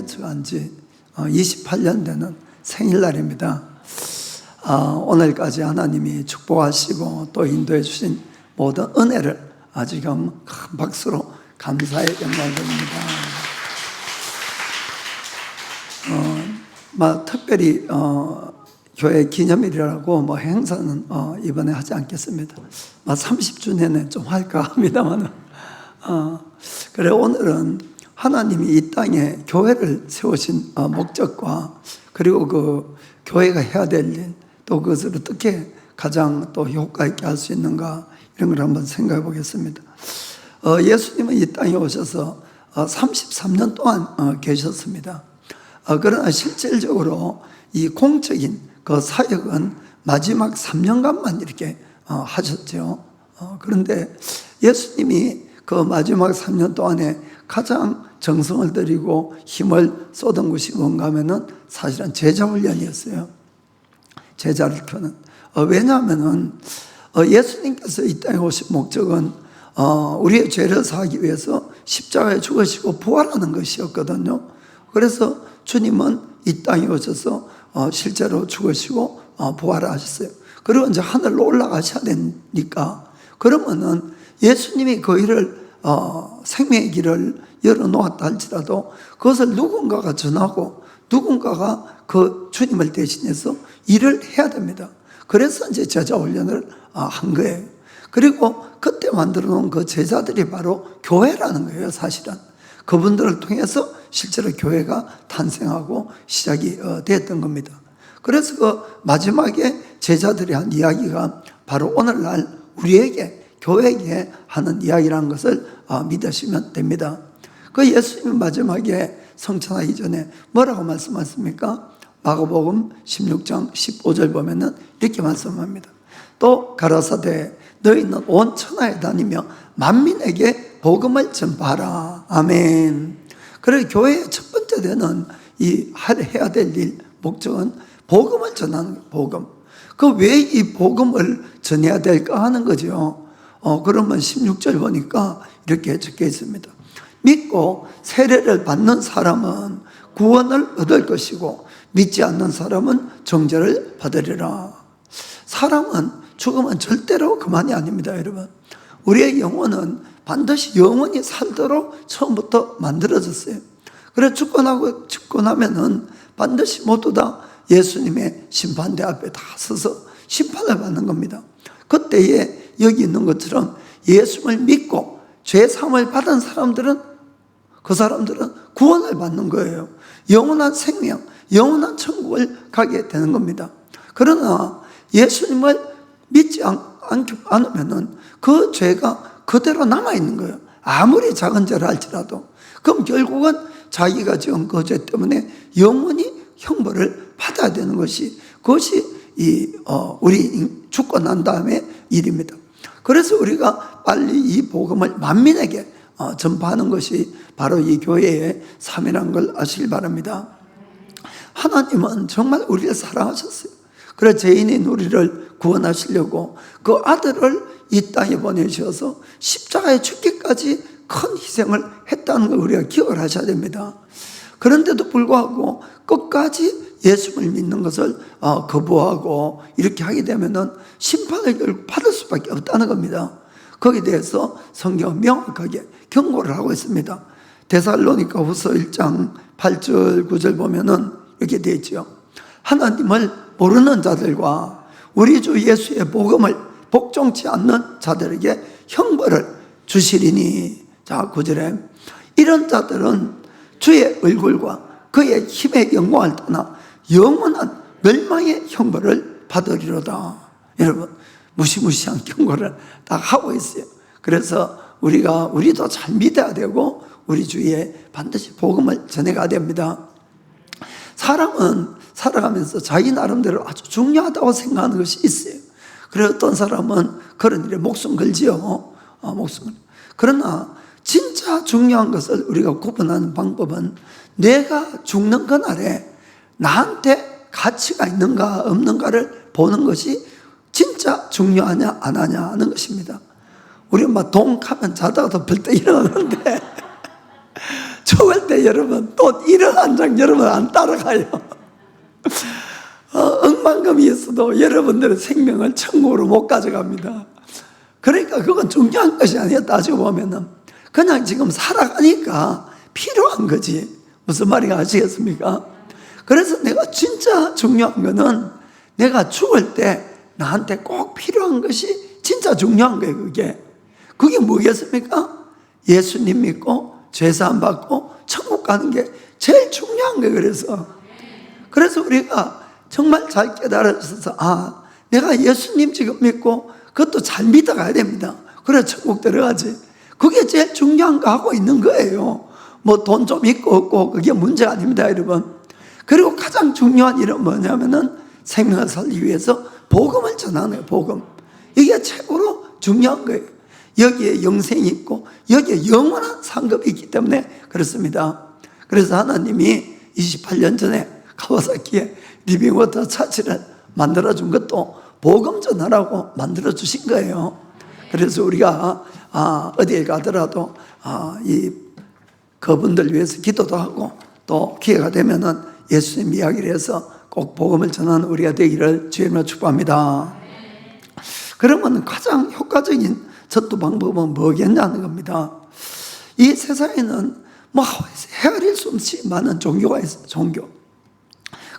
개척한 지 28년 되는 생일날입니다. 오늘까지 하나님이 축복하시고 또 인도해 주신 모든 은혜를 지금 큰 박수로 감사의 영광을 드립니다. 특별히 교회 기념일이라고 행사는 이번에 하지 않겠습니다. 30주년에 좀 할까 합니다만, 그래 오늘은 하나님이 이 땅에 교회를 세우신 목적과 그리고 그 교회가 해야 될 일, 또 그것을 어떻게 가장 또 효과 있게 할 수 있는가, 이런 걸 한번 생각해 보겠습니다. 예수님은 이 땅에 오셔서 33년 동안 계셨습니다. 그러나 실질적으로 이 공적인 그 사역은 마지막 3년간만 이렇게 하셨죠. 그런데 예수님이 그 마지막 3년 동안에 가장 정성을 들이고 힘을 쏟은 것이 뭔가 하면은 사실은 제자 훈련이었어요. 제자를 키우는. 왜냐하면은 예수님께서 이 땅에 오신 목적은 우리의 죄를 사하기 위해서 십자가에 죽으시고 부활하는 것이었거든요. 그래서 주님은 이 땅에 오셔서 실제로 죽으시고 부활하셨어요. 그리고 이제 하늘로 올라가셔야 되니까, 그러면은 예수님이 그 일을 생명의 길을 열어놓았다 할지라도 그것을 누군가가 전하고 누군가가 그 주님을 대신해서 일을 해야 됩니다. 그래서 이제 제자 훈련을 한 거예요. 그리고 그때 만들어 놓은 그 제자들이 바로 교회라는 거예요. 사실은 그분들을 통해서 실제로 교회가 탄생하고 시작이 됐던 겁니다. 그래서 그 마지막에 제자들이 한 이야기가 바로 오늘날 우리에게, 교회에게 하는 이야기라는 것을 믿으시면 됩니다. 그 예수님은 마지막에 성천하기 전에 뭐라고 말씀하십니까? 마가복음 16장 15절 보면은 이렇게 말씀합니다. 또 가라사대 너희는 온 천하에 다니며 만민에게 복음을 전파하라. 아멘. 그래서 교회의 첫 번째 되는 이 해야 될 일, 목적은 복음을 전하는 복음. 그 왜 이 복음을 전해야 될까 하는 거죠. 그러면 16절 보니까 이렇게 적혀 있습니다. 믿고 세례를 받는 사람은 구원을 얻을 것이고 믿지 않는 사람은 정죄를 받으리라. 사람은 죽으면 절대로 그만이 아닙니다, 여러분. 우리의 영혼은 반드시 영원히 살도록 처음부터 만들어졌어요. 그래서 죽고 나면은 반드시 모두 다 예수님의 심판대 앞에 다 서서 심판을 받는 겁니다. 그때에 여기 있는 것처럼 예수를 믿고 죄 사함을 받은 사람들은, 그 사람들은 구원을 받는 거예요. 영원한 생명, 영원한 천국을 가게 되는 겁니다. 그러나 예수님을 믿지 않으면은 그 죄가 그대로 남아있는 거예요. 아무리 작은 죄를 할지라도. 그럼 결국은 자기가 지은 그 죄 때문에 영원히 형벌을 받아야 되는 것이, 그것이 우리 죽고 난 다음에 일입니다. 그래서 우리가 빨리 이 복음을 만민에게 전파하는 것이 바로 이 교회의 삶이라는 걸 아시길 바랍니다. 하나님은 정말 우리를 사랑하셨어요. 그래서 죄인인 우리를 구원하시려고 그 아들을 이 땅에 보내셔서 십자가에 죽기까지 큰 희생을 했다는 걸 우리가 기억을 하셔야 됩니다. 그런데도 불구하고 끝까지 예수를 믿는 것을 거부하고 이렇게 하게 되면은 심판을 결국 받을 수밖에 없다는 겁니다. 거기에 대해서 성경은 명확하게 경고를 하고 있습니다. 데살로니가 후서 1장 8절 9절 보면은 이렇게 되어 있죠. 하나님을 모르는 자들과 우리 주 예수의 복음을 복종치 않는 자들에게 형벌을 주시리니. 자, 9절에 이런 자들은 주의 얼굴과 그의 힘의 영광을 떠나 영원한 멸망의 형벌을 받으리로다. 여러분, 무시무시한 경고를 딱 하고 있어요. 그래서 우리도 잘 믿어야 되고 우리 주위에 반드시 복음을 전해가야 됩니다. 사람은 살아가면서 자기 나름대로 아주 중요하다고 생각하는 것이 있어요. 그래서 어떤 사람은 그런 일에 목숨 걸지요. 목숨. 그러나 진짜 중요한 것을 우리가 구분하는 방법은 내가 죽는 그날에 나한테 가치가 있는가 없는가를 보는 것이 진짜 중요하냐 안 하냐 하는 것입니다. 우리 돈 가면 자다가 더 벌떡 일어나는데 죽을 때 여러분 또 이런 한 장 여러분 안 따라가요. 억만금이 있어도 여러분들의 생명을 천국으로 못 가져갑니다. 그러니까 그건 중요한 것이 아니에요. 따지고 보면은 그냥 지금 살아가니까 필요한 거지. 무슨 말인지 아시겠습니까? 그래서 내가 진짜 중요한 거는 내가 죽을 때 나한테 꼭 필요한 것이 진짜 중요한 거예요. 그게 뭐겠습니까? 예수님 믿고 죄사함 받고 천국 가는 게 제일 중요한 거예요. 그래서 우리가 정말 잘 깨달아서 내가 예수님 지금 믿고 그것도 잘 믿어가야 됩니다. 그래 천국 들어가지. 그게 제일 중요한 거 하고 있는 거예요. 뭐 돈 좀 있고 없고 그게 문제가 아닙니다, 여러분. 그리고 가장 중요한 일은 뭐냐면은 생명을 살리기 위해서 복음을 전하는 거예요. 복음. 이게 최고로 중요한 거예요. 여기에 영생이 있고 여기에 영원한 상급이 있기 때문에 그렇습니다. 그래서 하나님이 28년 전에 카와사키에 리빙워터 차치를 만들어준 것도 복음 전하라고 만들어주신 거예요. 그래서 우리가 어디에 가더라도 이 그분들 위해서 기도도 하고 또 기회가 되면은 예수님 이야기를 해서 꼭 복음을 전하는 우리가 되기를 주님으로 축복합니다. 그러면 가장 효과적인 전도 방법은 뭐겠냐는 겁니다. 이 세상에는 뭐 헤아릴 수 없이 많은 종교가 있어요. 종교.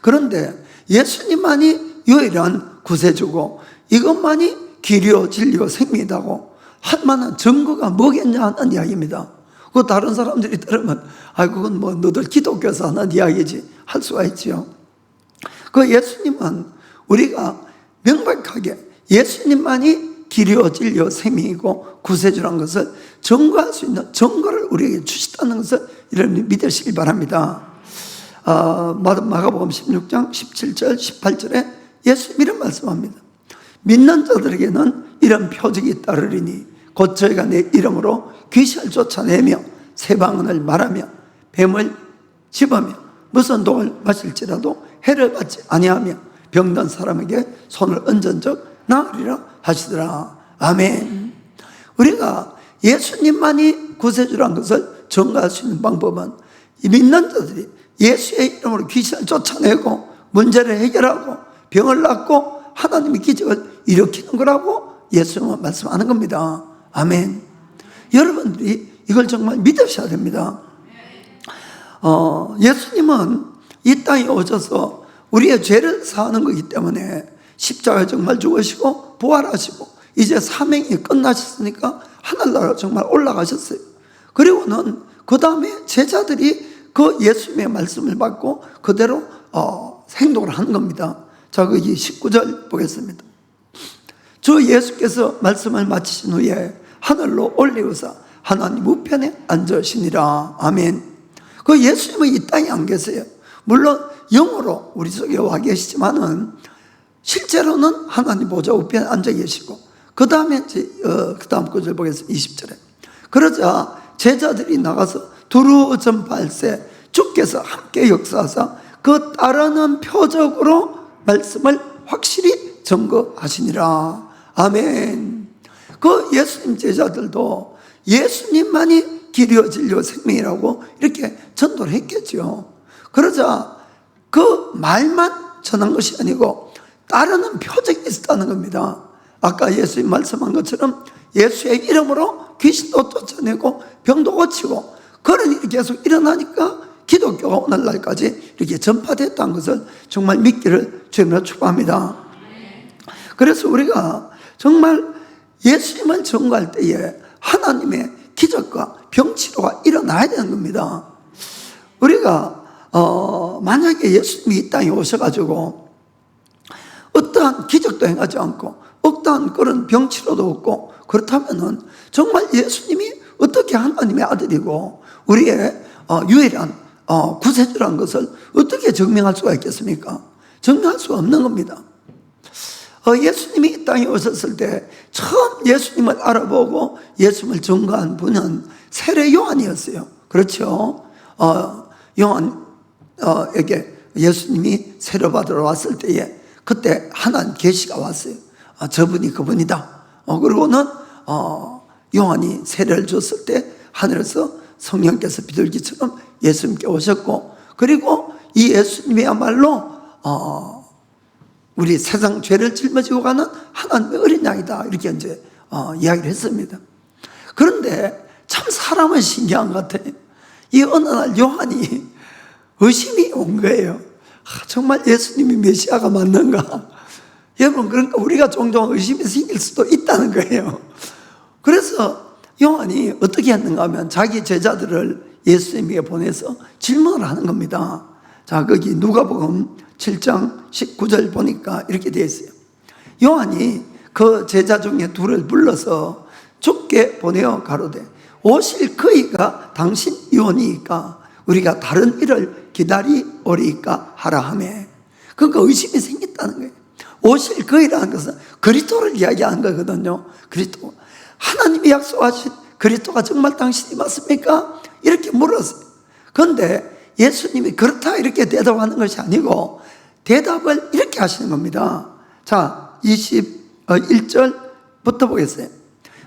그런데 예수님만이 유일한 구세주고 이것만이 길이요 진리요 생명이라고 할 만한 증거가 뭐겠냐 하는 이야기입니다. 그 다른 사람들이 들으면 그건 뭐 너들 기독교에서 하는 이야기지 할 수가 있지요. 그 예수님은 우리가 명백하게 예수님만이 길이요 진리요 생명이고 구세주라는 것을 증거할 수 있는 증거를 우리에게 주시다는 것을 여러분이 믿으시기 바랍니다. 마가복음 16장 17절 18절에 예수님 이런 말씀합니다. 믿는 자들에게는 이런 표적이 따르리니 곧 저희가 내 이름으로 귀신을 쫓아내며 새 방언을 말하며 뱀을 집으며 무슨 독을 마실지라도 해를 받지 아니하며 병든 사람에게 손을 얹은 적 나으리라 하시더라. 아멘. 우리가 예수님만이 구세주라는 것을 증거할 수 있는 방법은 믿는 자들이 예수의 이름으로 귀신을 쫓아내고 문제를 해결하고 병을 낫고 하나님의 기적을 일으키는 거라고 예수님은 말씀하는 겁니다. 아멘. 여러분들이 이걸 정말 믿으셔야 됩니다. 예수님은 이 땅에 오셔서 우리의 죄를 사하는 거기 때문에 십자가에 정말 죽으시고 부활하시고 이제 사명이 끝나셨으니까 하늘나라로 정말 올라가셨어요. 그리고는 그 다음에 제자들이 그 예수님의 말씀을 받고 그대로 행동을 하는 겁니다. 자, 거기 19절 보겠습니다. 주 예수께서 말씀을 마치신 후에 하늘로 올리우사 하나님 우편에 앉으시니라. 아멘. 그 예수님은 이 땅에 안 계세요. 물론 영으로 우리 속에 와 계시지만은 실제로는 하나님 보좌 우편에 앉아 계시고 그 다음에 그 다음 구절 보겠습니다. 20절에 그러자 제자들이 나가서 두루 전파할세 주께서 함께 역사하사 그 따르는 표적으로 말씀을 확실히 증거하시니라. 아멘. 그 예수님 제자들도 예수님만이 길이요 진리요 생명이라고 이렇게 전도를 했겠죠. 그러자 그 말만 전한 것이 아니고 따르는 표적이 있었다는 겁니다. 아까 예수님 말씀한 것처럼 예수의 이름으로 귀신도 쫓아내고 병도 고치고 그런 일이 계속 일어나니까 기독교가 오늘날까지 이렇게 전파됐다는 것을 정말 믿기를 주님으로 축복합니다. 그래서 우리가 정말 예수님을 전거할 때에 하나님의 기적과 병치료가 일어나야 되는 겁니다. 우리가 만약에 예수님이 이 땅에 오셔가지고 어떠한 기적도 행하지 않고 어떠한 그런 병치료도 없고 그렇다면은 정말 예수님이 어떻게 하나님의 아들이고 우리의 유일한 구세주라는 것을 어떻게 증명할 수가 있겠습니까? 증명할 수가 없는 겁니다. 예수님이 이 땅에 오셨을 때 처음 예수님을 알아보고 예수님을 증거한 분은 세례 요한이었어요. 그렇죠? 요한에게 예수님이 세례 받으러 왔을 때에 그때 하나님 계시가 왔어요. 저분이 그분이다. 그리고는 요한이 세례를 줬을 때 하늘에서 성령께서 비둘기처럼 예수님께 오셨고, 그리고 이 예수님이야말로 우리 세상 죄를 짊어지고 가는 하나님의 어린 양이다, 이렇게 이제 이야기를 했습니다. 그런데 참 사람은 신기한 것 같아요. 이 어느 날 요한이 의심이 온 거예요. 정말 예수님이 메시아가 맞는가? 여러분, 그러니까 우리가 종종 의심이 생길 수도 있다는 거예요. 그래서 요한이 어떻게 했는가 하면 자기 제자들을 예수님에게 보내서 질문을 하는 겁니다. 자, 거기 누가복음 7장 19절 보니까 이렇게 되어 있어요. 요한이 그 제자 중에 둘을 불러서 좁게 보내어 가로되 오실 그이가 당신 이오니이까 우리가 다른 일을 기다리오리이까 하라 하매. 그러니까 의심이 생겼다는 거예요. 오실 그이라는 것은 그리스도를 이야기하는 거거든요. 그리스도, 하나님이 약속하신 그리스도가 정말 당신이 맞습니까? 이렇게 물었어요. 그런데 예수님이 그렇다 이렇게 대답하는 것이 아니고 대답을 이렇게 하시는 겁니다. 자, 21절부터 보겠어요.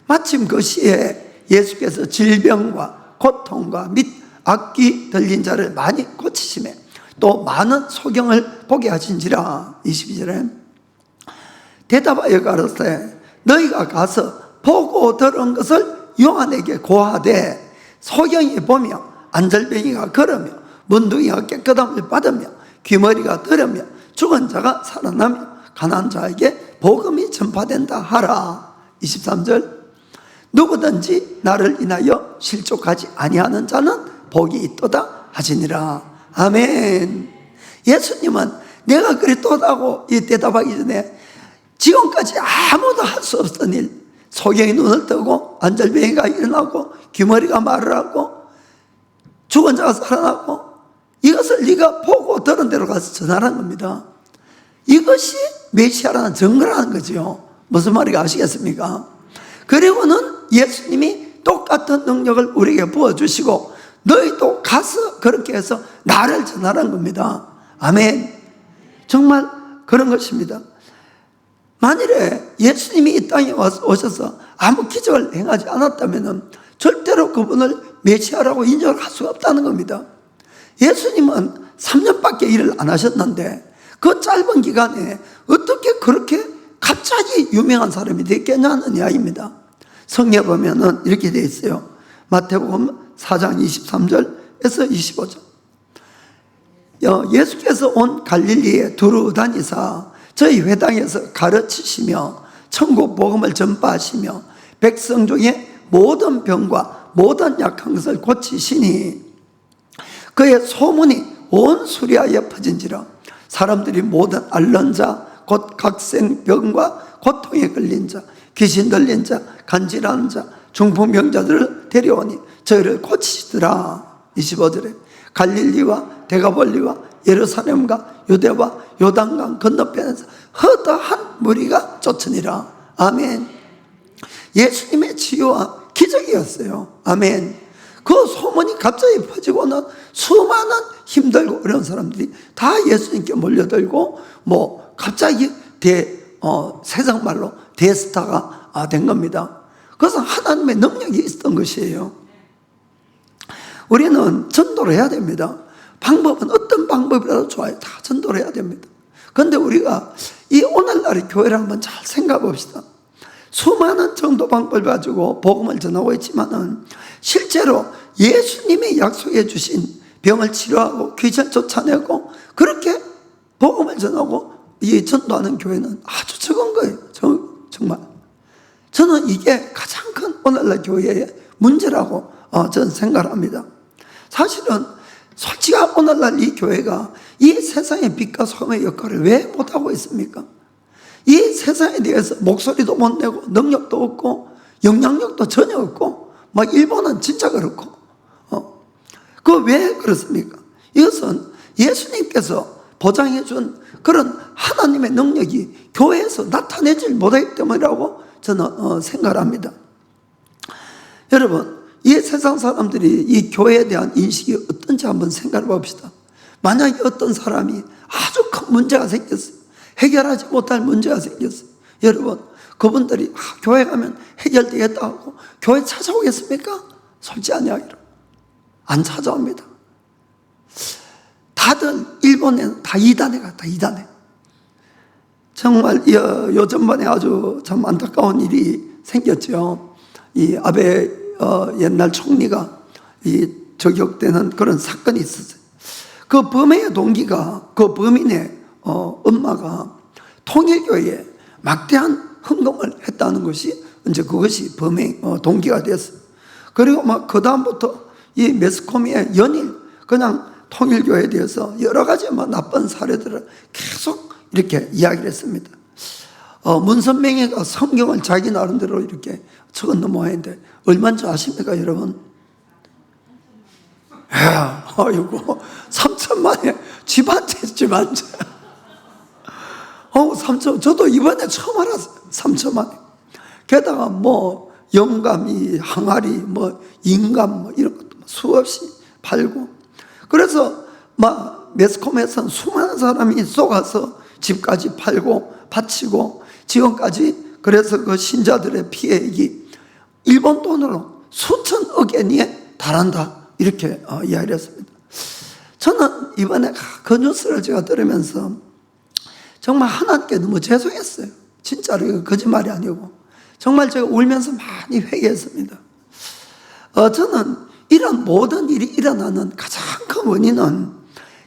마침 그 시에 예수께서 질병과 고통과 및 악귀 들린 자를 많이 고치시매 또 많은 소경을 보게 하신지라. 22절에 대답하여 가로되 너희가 가서 보고 들은 것을 요한에게 고하되 소경이 보며 안절뱅이가 걸으며 문둥이가 깨끗함을 받으며 귀머리가 들으며 죽은 자가 살아나며 가난한 자에게 복음이 전파된다 하라. 23절 누구든지 나를 인하여 실족하지 아니하는 자는 복이 있도다 하시니라. 아멘. 예수님은 내가 그리스도라고 대답하기 전에 지금까지 아무도 할 수 없던 일, 소경이 눈을 뜨고 안절뱅이가 일어나고 귀머리가 말을 하고 죽은 자가 살아나고, 이것을 네가 보고 들은 대로 가서 전하라는 겁니다. 이것이 메시아라는 증거라는 거죠. 무슨 말인지 아시겠습니까? 그리고는 예수님이 똑같은 능력을 우리에게 부어주시고 너희도 가서 그렇게 해서 나를 전하라는 겁니다. 아멘. 정말 그런 것입니다. 만일에 예수님이 이 땅에 오셔서 아무 기적을 행하지 않았다면 절대로 그분을 메시아라고 인정을 할 수가 없다는 겁니다. 예수님은 3년밖에 일을 안 하셨는데 그 짧은 기간에 어떻게 그렇게 갑자기 유명한 사람이 됐겠냐는 이야기입니다. 성경에 보면은 이렇게 되어 있어요. 마태복음 4장 23절에서 25절. 예수께서 온 갈릴리에 두루 다니사 저희 회당에서 가르치시며 천국 복음을 전파하시며 백성 중에 모든 병과 모든 약한 것을 고치시니 그의 소문이 온 수리아에 퍼진지라. 사람들이 모든 앓는 자 곧 각생병과 고통에 걸린 자 귀신 들린 자 간질하는 자 중풍병자들을 데려오니 저희를 고치시더라. 25절에 갈릴리와 데가볼리와 예루살렘과 유대와 요단강 건너편에서 허다한 무리가 쫓으니라. 아멘. 예수님의 치유와 기적이었어요. 아멘. 그 소문이 갑자기 퍼지고는 수많은 힘들고 어려운 사람들이 다 예수님께 몰려들고 갑자기 세상 말로 대스타가 된 겁니다. 그것은 하나님의 능력이 있었던 것이에요. 우리는 전도를 해야 됩니다. 방법은 어떤 방법이라도 좋아요. 다 전도를 해야 됩니다. 그런데 우리가 이 오늘날의 교회를 한번 잘 생각해 봅시다. 수많은 전도 방법을 가지고 복음을 전하고 있지만은 실제로 예수님이 약속해 주신 병을 치료하고 귀신 쫓아내고 그렇게 복음을 전하고 이 전도하는 교회는 아주 적은 거예요. 정말. 저는 이게 가장 큰 오늘날 교회의 문제라고 저는 생각을 합니다. 사실은 솔직히 오늘날 이 교회가 이 세상의 빛과 소금의 역할을 왜 못하고 있습니까? 이 세상에 대해서 목소리도 못 내고 능력도 없고 영향력도 전혀 없고 일본은 진짜 그렇고 그 왜 그렇습니까? 이것은 예수님께서 보장해 준 그런 하나님의 능력이 교회에서 나타내질 못하기 때문이라고 저는 생각을 합니다. 여러분, 이 세상 사람들이 이 교회에 대한 인식이 어떤지 한번 생각해 봅시다. 만약에 어떤 사람이 아주 큰 문제가 생겼어요. 해결하지 못할 문제가 생겼어요. 여러분, 그분들이 교회 가면 해결되겠다고 교회 찾아오겠습니까? 솔직한 이야기로 안 찾아옵니다. 다들 일본에는 다 이단에 갔다, 이단에. 정말 요즘번에 아주 참 안타까운 일이 생겼죠. 이 아베 옛날 총리가 이 저격되는 그런 사건이 있었어요. 그 범행의 동기가 그 범인의 엄마가 통일교회에 막대한 헌금을 했다는 것이 이제 그것이 범행 동기가 됐어요. 그리고 막 그 다음부터 이 매스코미의 연일 그냥 통일교회에 대해서 여러 가지 나쁜 사례들을 계속 이렇게 이야기를 했습니다. 문선명이가 성경을 자기 나름대로 이렇게 적어 넘어왔는데 얼마인지 아십니까, 여러분? 아이고, 3천만에 집 한 채, 집 한 채. 3천, 저도 이번에 처음 알았어요. 3천만에. 게다가 뭐, 영감, 항아리, 인감, 이런 것도 수없이 팔고. 그래서, 매스컴에서는 수많은 사람이 쏘가서 집까지 팔고, 바치고, 지금까지, 그래서 그 신자들의 피해액이 일본 돈으로 수천억 엔에 달한다. 이렇게 이야기를 했습니다. 저는 이번에 그 뉴스를 제가 들으면서 정말 하나님께 너무 죄송했어요. 진짜로 이거 거짓말이 아니고 정말 제가 울면서 많이 회개했습니다. 저는 이런 모든 일이 일어나는 가장 큰 원인은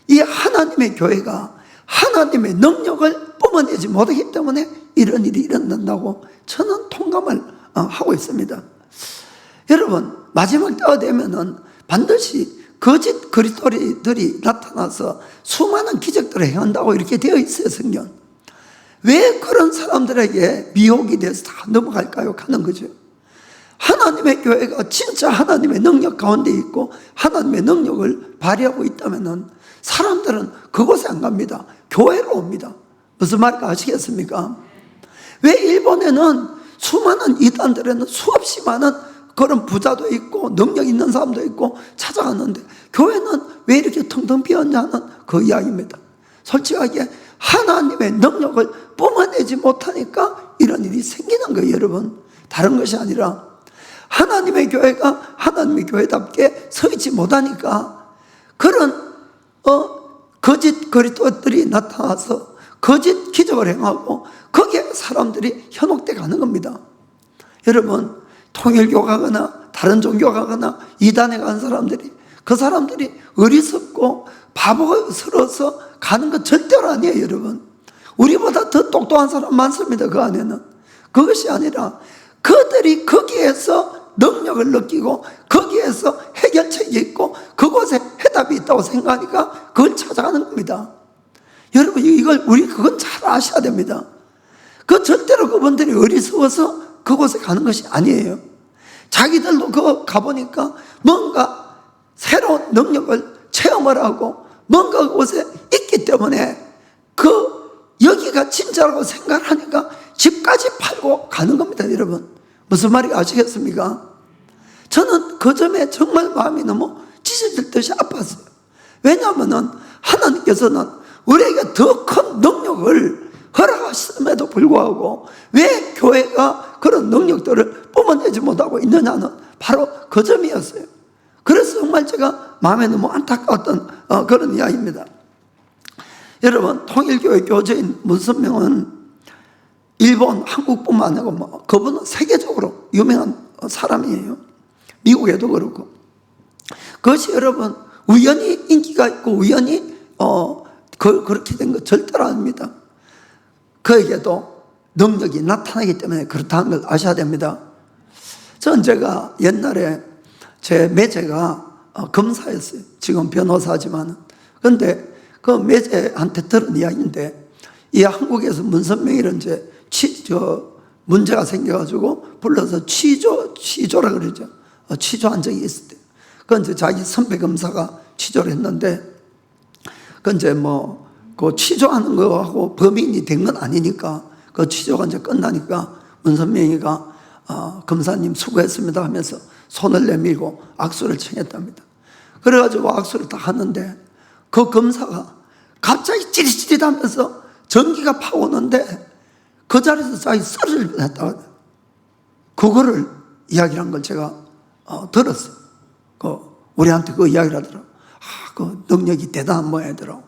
이 하나님의 교회가 하나님의 능력을 뿜어내지 못하기 때문에 이런 일이 일어난다고 저는 통감을 하고 있습니다. 여러분, 마지막 때가 되면은 반드시 거짓 그리스도인들이 나타나서 수많은 기적들을 행한다고 이렇게 되어 있어요, 성경. 왜 그런 사람들에게 미혹이 돼서 다 넘어갈까요? 가는 거죠. 하나님의 교회가 진짜 하나님의 능력 가운데 있고 하나님의 능력을 발휘하고 있다면은 사람들은 그곳에 안 갑니다. 교회로 옵니다. 무슨 말인지 아시겠습니까? 왜 일본에는 수많은 이단들에는 수없이 많은 그런 부자도 있고 능력 있는 사람도 있고 찾아갔는데 교회는 왜 이렇게 텅텅 비었냐는 그 이야기입니다. 솔직하게 하나님의 능력을 뿜어내지 못하니까 이런 일이 생기는 거예요, 여러분. 다른 것이 아니라 하나님의 교회가 하나님의 교회답게 서 있지 못하니까 그런 거짓 그리스도들이 나타나서 거짓 기적을 행하고 거기에 사람들이 현혹돼 가는 겁니다. 여러분, 통일교 가거나 다른 종교 가거나 이단에 간 사람들이 그 사람들이 어리석고 바보스러워서 가는 것 절대로 아니에요, 여러분. 우리보다 더 똑똑한 사람 많습니다, 그 안에는. 그것이 아니라 그들이 거기에서 능력을 느끼고 거기에서 해결책이 있고 그곳에 해답이 있다고 생각하니까 그걸 찾아가는 겁니다. 여러분, 우리 그건 잘 아셔야 됩니다. 그 절대로 그분들이 어리석어서 그곳에 가는 것이 아니에요. 자기들도 그거 가보니까 뭔가 새로운 능력을 체험을 하고 뭔가 그곳에 있기 때문에 여기가 진짜라고 생각을 하니까 집까지 팔고 가는 겁니다, 여러분. 무슨 말인지 아시겠습니까? 저는 그 점에 정말 마음이 너무 찢어질 듯이 아팠어요. 왜냐하면 하나님께서는 우리에게 더 큰 능력을 허락하심에도 불구하고 왜 교회가 그런 능력들을 뿜어내지 못하고 있느냐는 바로 그 점이었어요. 그래서 정말 제가 마음에 너무 안타까웠던 그런 이야기입니다. 여러분, 통일교회 교주인 문선명은 일본, 한국뿐만 아니고 그분은 세계적으로 유명한 사람이에요. 미국에도 그렇고. 그것이 여러분 우연히 인기가 있고 우연히 그렇게 된 거 절대로 아닙니다. 그에게도 능력이 나타나기 때문에 그렇다는 걸 아셔야 됩니다. 전 제가 옛날에 제 매제가 검사였어요. 지금 변호사지만. 그런데 그 매제한테 들은 이야기인데 이 한국에서 문선명이를 이제 문제가 생겨가지고 불러서 취조라 그러죠. 취조한 적이 있을 때. 그 이제 자기 선배 검사가 취조를 했는데 그 이제 그 취조하는 거하고 범인이 된 건 아니니까 그 취조가 이제 끝나니까 문선명이가 검사님 수고했습니다 하면서 손을 내밀고 악수를 청했답니다. 그래가지고 악수를 딱 하는데 그 검사가 갑자기 찌릿찌릿하면서 전기가 파오는데 그 자리에서 자기 썰을 했다고. 그거를 이야기를 한 걸 제가 들었어요. 우리한테 그 이야기를 하더라고요. 능력이 대단한 모양이더라고.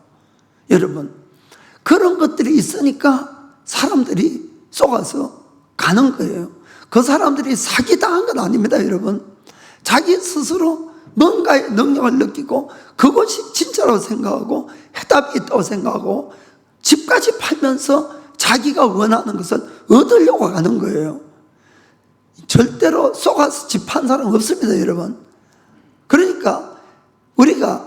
여러분, 그런 것들이 있으니까 사람들이 속아서 가는 거예요. 그 사람들이 사기당한 건 아닙니다, 여러분. 자기 스스로 뭔가의 능력을 느끼고 그것이 진짜라고 생각하고 해답이 있다고 생각하고 집까지 팔면서 자기가 원하는 것을 얻으려고 하는 거예요. 절대로 속아서 집 판 사람 없습니다, 여러분. 그러니까 우리가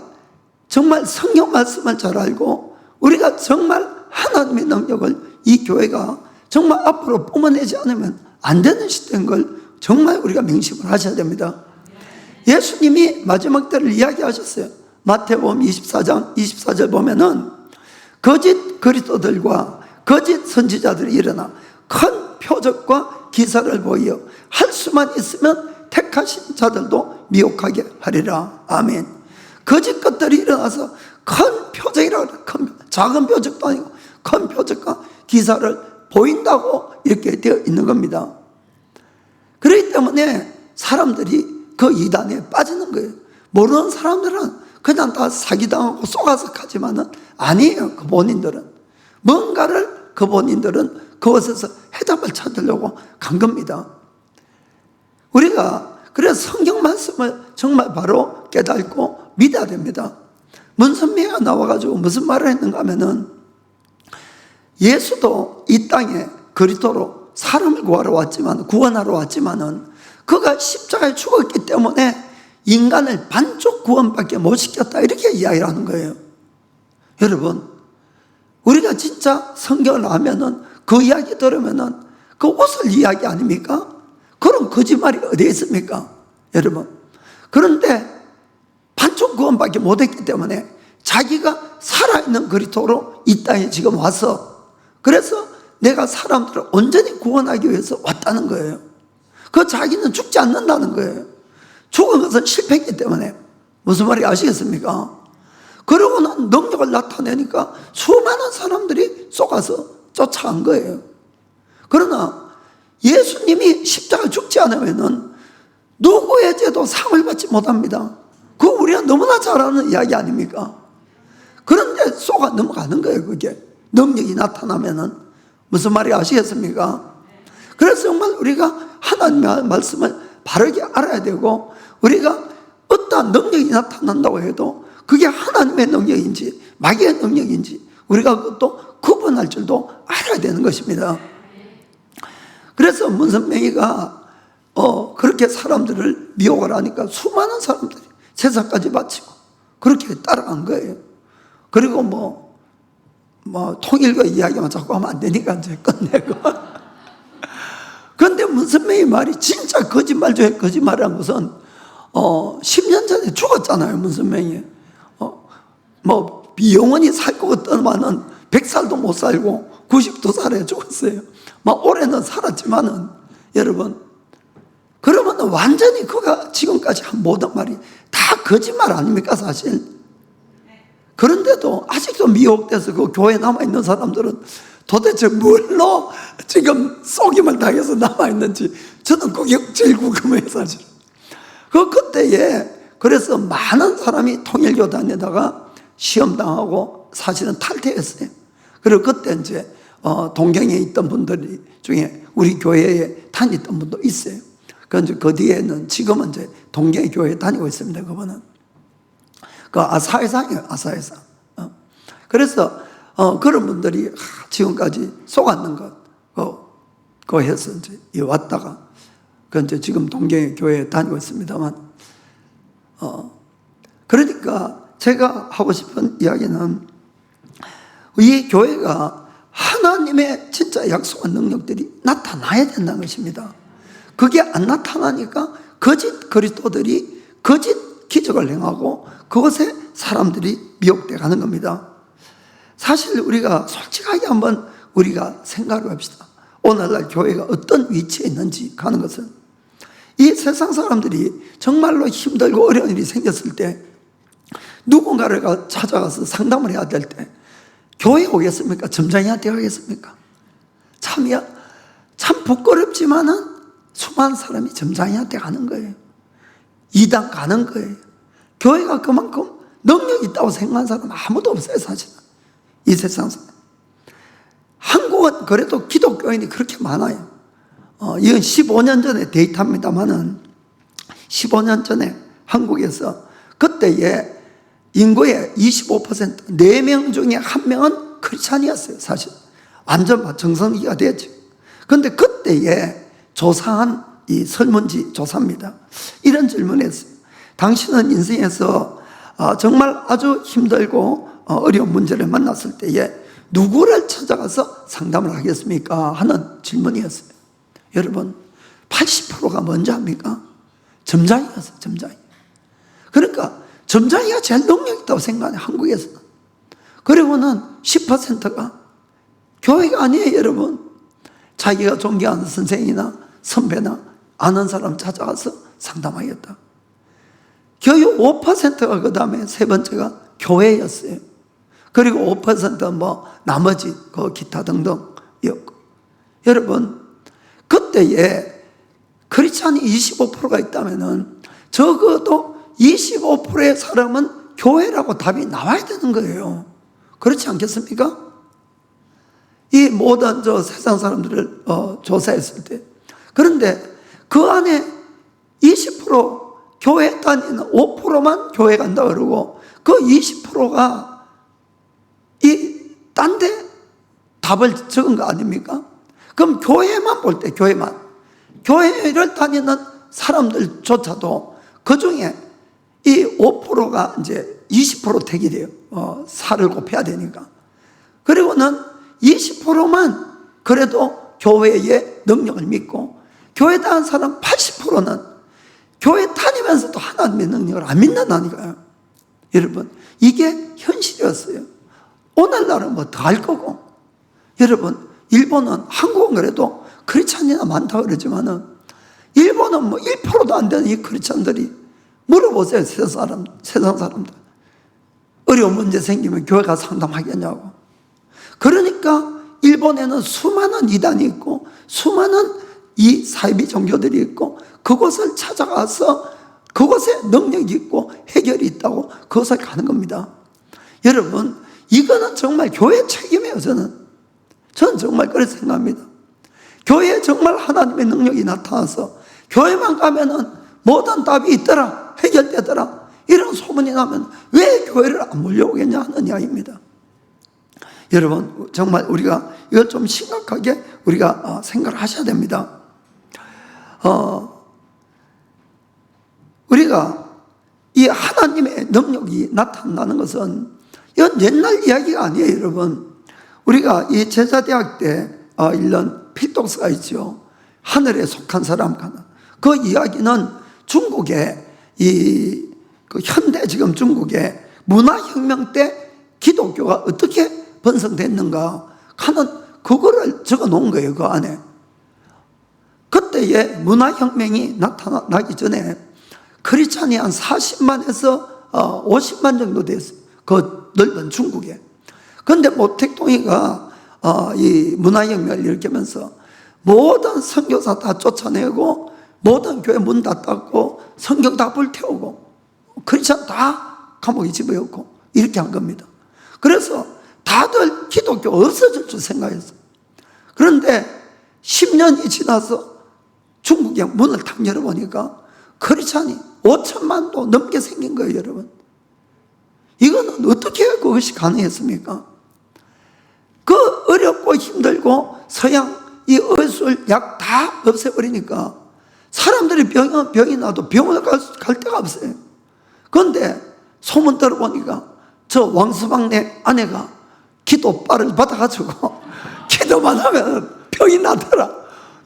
정말 성경 말씀을 잘 알고 우리가 정말 하나님의 능력을 이 교회가 정말 앞으로 뿜어내지 않으면 안 되는 시대인 걸 정말 우리가 명심을 하셔야 됩니다. 예수님이 마지막 때를 이야기하셨어요. 마태복음 24장 24절 보면은 거짓 그리스도들과 거짓 선지자들이 일어나 큰 표적과 기사를 보여 할 수만 있으면 택하신 자들도 미혹하게 하리라. 아멘. 거짓 것들이 일어나서 큰 표적이라고 해요. 작은 표적도 아니고 큰 표적과 기사를 보인다고 이렇게 되어 있는 겁니다. 그렇기 때문에 사람들이 그 이단에 빠지는 거예요. 모르는 사람들은 그냥 다 사기당하고 속아서 가지만은 아니에요. 그 본인들은 뭔가를 그 본인들은 그것에서 해답을 찾으려고 간 겁니다. 우리가 그래서 성경 말씀을 정말 바로 깨닫고 믿어야 됩니다. 문선미가 나와가지고 무슨 말을 했는가 하면은 예수도 이 땅에 그리스도로 사람을 구원하러 왔지만은 그가 십자가에 죽었기 때문에 인간을 반쪽 구원밖에 못 시켰다 이렇게 이야기를 하는 거예요. 여러분, 우리가 진짜 성경을 하면은 그 이야기 들으면은 그 옷을 이야기 아닙니까? 그런 거짓말이 어디에 있습니까? 여러분, 그런데 반쪽 구원밖에 못했기 때문에 자기가 살아있는 그리스도로 이 땅에 지금 와서 그래서 내가 사람들을 온전히 구원하기 위해서 왔다는 거예요. 그 자기는 죽지 않는다는 거예요. 죽은 것은 실패했기 때문에. 무슨 말인지 아시겠습니까? 그러고는 능력을 나타내니까 수많은 사람들이 속아서 쫓아간 거예요. 그러나 예수님이 십자가 죽지 않으면은 누구의 죄도 상을 받지 못합니다. 그거 우리가 너무나 잘 아는 이야기 아닙니까? 그런데 속아 넘어가는 거예요, 그게. 능력이 나타나면은. 무슨 말인지 아시겠습니까? 그래서 정말 우리가 하나님의 말씀을 바르게 알아야 되고 우리가 어떠한 능력이 나타난다고 해도 그게 하나님의 능력인지 마귀의 능력인지 우리가 그것도 구분할 줄도 알아야 되는 것입니다. 그래서 문선명이가 그렇게 사람들을 미혹을 하니까 수많은 사람들이 세상까지 바치고 그렇게 따라간 거예요. 그리고 통일교 이야기만 자꾸 하면 안 되니까 이제 끝내고. 그런데 문선명의 말이 진짜 거짓말 중에 거짓말이란 것은 10년 전에 죽었잖아요, 문선명이. 영원히 살 것 같더만은 100살도 못 살고 92살에 죽었어요. 올해는 살았지만은 여러분, 그러면 완전히 그가 지금까지 한 모든 말이 다 거짓말 아닙니까, 사실? 그런데도 아직도 미혹돼서 그 교회에 남아있는 사람들은 도대체 뭘로 지금 속임을 당해서 남아있는지 저는 그게 제일 궁금해요, 사실. 그때에 그래서 많은 사람이 통일교 다니다가 시험당하고 사실은 탈퇴했어요. 그리고 그때 이제 동경에 있던 분들 중에 우리 교회에 다녔던 분도 있어요. 그 뒤에는 지금은 이제 동경의 교회에 다니고 있습니다, 그분은. 그 아사회상이에요, 아사회상. 그래서 그런 분들이 지금까지 속았는 거 해서 이제 왔다가 이제 지금 동경의 교회에 다니고 있습니다만, 그러니까 제가 하고 싶은 이야기는 이 교회가 하나님의 진짜 약속한 능력들이 나타나야 된다는 것입니다. 그게 안 나타나니까 거짓 그리스도들이 거짓 기적을 행하고 그것에 사람들이 미혹돼 가는 겁니다. 사실 우리가 솔직하게 한번 우리가 생각을 합시다. 오늘날 교회가 어떤 위치에 있는지 하는 것은 이 세상 사람들이 정말로 힘들고 어려운 일이 생겼을 때 누군가를 찾아가서 상담을 해야 될 때 교회에 오겠습니까? 점장님한테 가겠습니까? 참 부끄럽지만은 수많은 사람이 점장님한테 가는 거예요. 이단 가는 거예요. 교회가 그만큼 능력이 있다고 생각하는 사람 아무도 없어요, 사실은. 이 세상에서. 한국은 그래도 기독교인이 그렇게 많아요. 이건 15년 전에 데이터입니다만은 15년 전에 한국에서 그때의 인구의 25%, 4명 중에 1명은 크리스찬이었어요, 사실. 완전 정성이가 되었죠. 그런데 그때에 조사한 이 설문지 조사입니다. 이런 질문을 했어요. 당신은 인생에서 정말 아주 힘들고 어려운 문제를 만났을 때에 누구를 찾아가서 상담을 하겠습니까? 하는 질문이었어요. 여러분, 80%가 뭔지 압니까? 점장이었어요, 점장이. 그러니까 점장이가 제일 능력 있다고 생각해요, 한국에서는. 그리고는 10%가 교회가 아니에요, 여러분. 자기가 존경하는 선생이나 선배나 아는 사람 찾아가서 상담하겠다. 교육 5%가 그 다음에 세 번째가 교회였어요. 그리고 5%는 나머지 기타 등등이었고. 여러분, 그때에 크리스찬이 25%가 있다면은 적어도 25%의 사람은 교회라고 답이 나와야 되는 거예요. 그렇지 않겠습니까? 이 모든 세상 사람들을 조사했을 때. 그런데 그 안에 20% 교회 다니는 5%만 교회 간다 그러고 그 20%가 딴 데 답을 적은 거 아닙니까? 그럼 교회만 볼 때, 교회를 다니는 사람들조차도 그 중에 이 5%가 이제 20% 택이 돼요. 4를 곱해야 되니까. 그리고는 20%만 그래도 교회의 능력을 믿고, 교회 다니는 사람 80%는 교회 다니면서도 하나님의 능력을 안 믿는다니까요. 여러분, 이게 현실이었어요. 오늘날은 더 할 거고. 여러분, 일본은, 한국은 그래도 크리스찬이나 많다고 그러지만은 일본은 1%도 안 되는 이 크리스찬들이 물어보세요, 세상 사람들. 어려운 문제 생기면 교회 가서 상담하겠냐고. 그러니까 일본에는 수많은 이단이 있고 수많은 이 사이비 종교들이 있고 그곳을 찾아가서 그곳에 능력이 있고 해결이 있다고 그곳을 가는 겁니다. 여러분, 이거는 정말 교회의 책임이에요. 저는 정말 그렇게 생각합니다. 교회에 정말 하나님의 능력이 나타나서 교회만 가면은 모든 답이 있더라, 해결되더라, 이런 소문이 나면 왜 교회를 안 몰려오겠냐 하는 이야기입니다. 여러분, 정말 우리가 이걸 좀 심각하게 우리가 생각을 하셔야 됩니다. 우리가 이 하나님의 능력이 나타난다는 것은 이건 옛날 이야기가 아니에요, 여러분. 우리가 이 제자대학 때 읽는 필독스가 있죠. 하늘에 속한 사람 가는. 그 이야기는 중국의 그 현대 지금 중국의 문화혁명 때 기독교가 어떻게 번성됐는가 하는 그거를 적어 놓은 거예요, 그 안에. 그때의 문화혁명이 나타나기 전에 크리스찬이 한 40만에서 50만 정도 됐어요. 그 넓은 중국에. 그런데 모택동이가 이 문화혁명을 일으키면서 모든 선교사 다 쫓아내고 모든 교회 문 다 닫고 성경 다 불태우고 크리스찬 다 감옥에 집어넣고 이렇게 한 겁니다. 그래서 다들 기독교 없어질 줄 생각했어요. 그런데 10년이 지나서 중국에 문을 탁 열어보니까 크리스찬이 5천만도 넘게 생긴 거예요, 여러분. 이거는 어떻게 그것이 가능했습니까? 그 어렵고 힘들고 서양 이 의술 약 다 없애버리니까 사람들이 병이 나도 병원을 갈 데가 없어요. 그런데 소문 들어보니까 저 왕서방네 아내가 기도빨을 받아가지고 기도만 하면 병이 나더라.